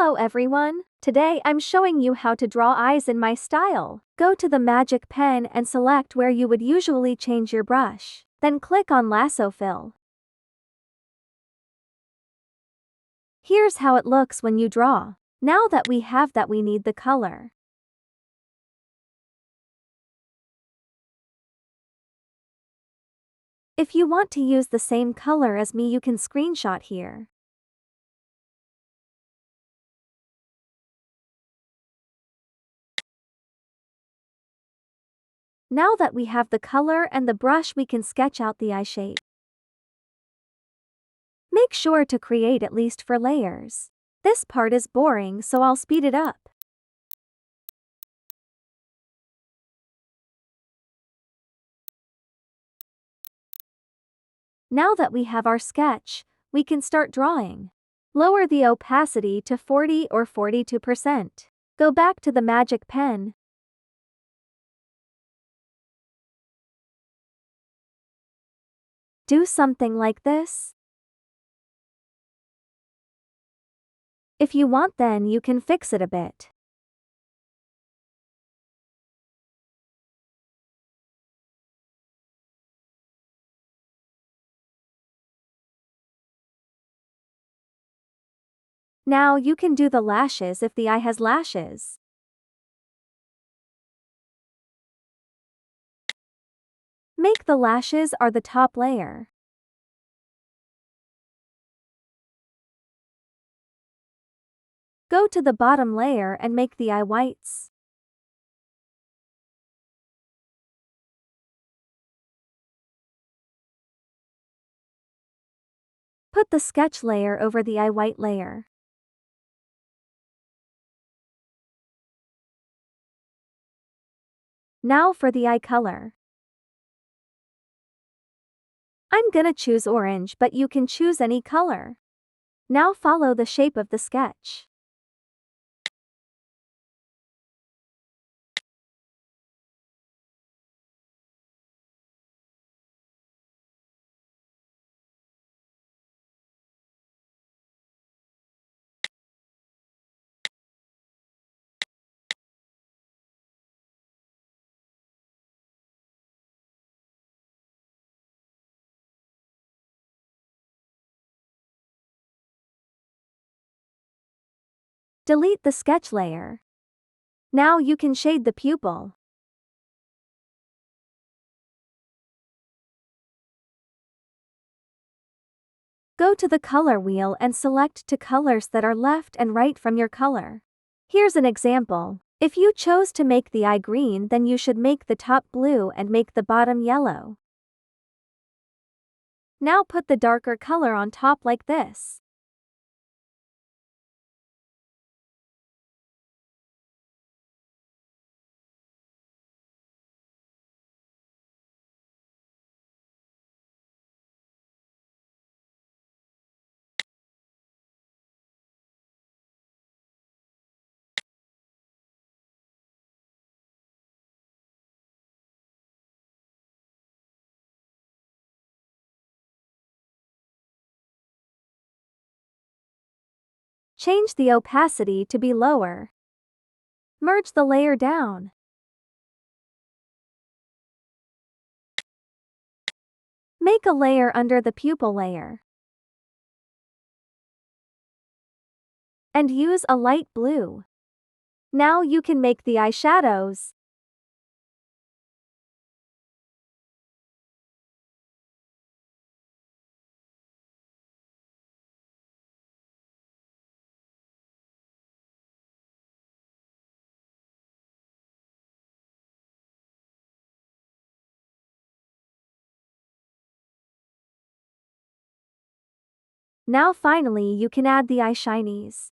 Hello everyone, today I'm showing you how to draw eyes in my style. Go to the magic pen and select where you would usually change your brush. Then click on lasso fill. Here's how it looks when you draw. Now that we have that, we need the color. If you want to use the same color as me, you can screenshot here. Now that we have the color and the brush, we can sketch out the eye shape. Make sure to create at least 4 layers. This part is boring, so I'll speed it up. Now that we have our sketch, we can start drawing. Lower the opacity to 40 or 42%. Go back to the magic pen. Do something like this. If you want, then you can fix it a bit. Now you can do the lashes if the eye has lashes. Make the lashes are the top layer. Go to the bottom layer and make the eye whites. Put the sketch layer over the eye white layer. Now for the eye color. I'm gonna choose orange, but you can choose any color. Now follow the shape of the sketch. Delete the sketch layer. Now you can shade the pupil. Go to the color wheel and select 2 colors that are left and right from your color. Here's an example. If you chose to make the eye green, then you should make the top blue and make the bottom yellow. Now put the darker color on top like this. Change the opacity to be lower. Merge the layer down. Make a layer under the pupil layer. And use a light blue. Now you can make the eyeshadows. Now finally you can add the eye shinies.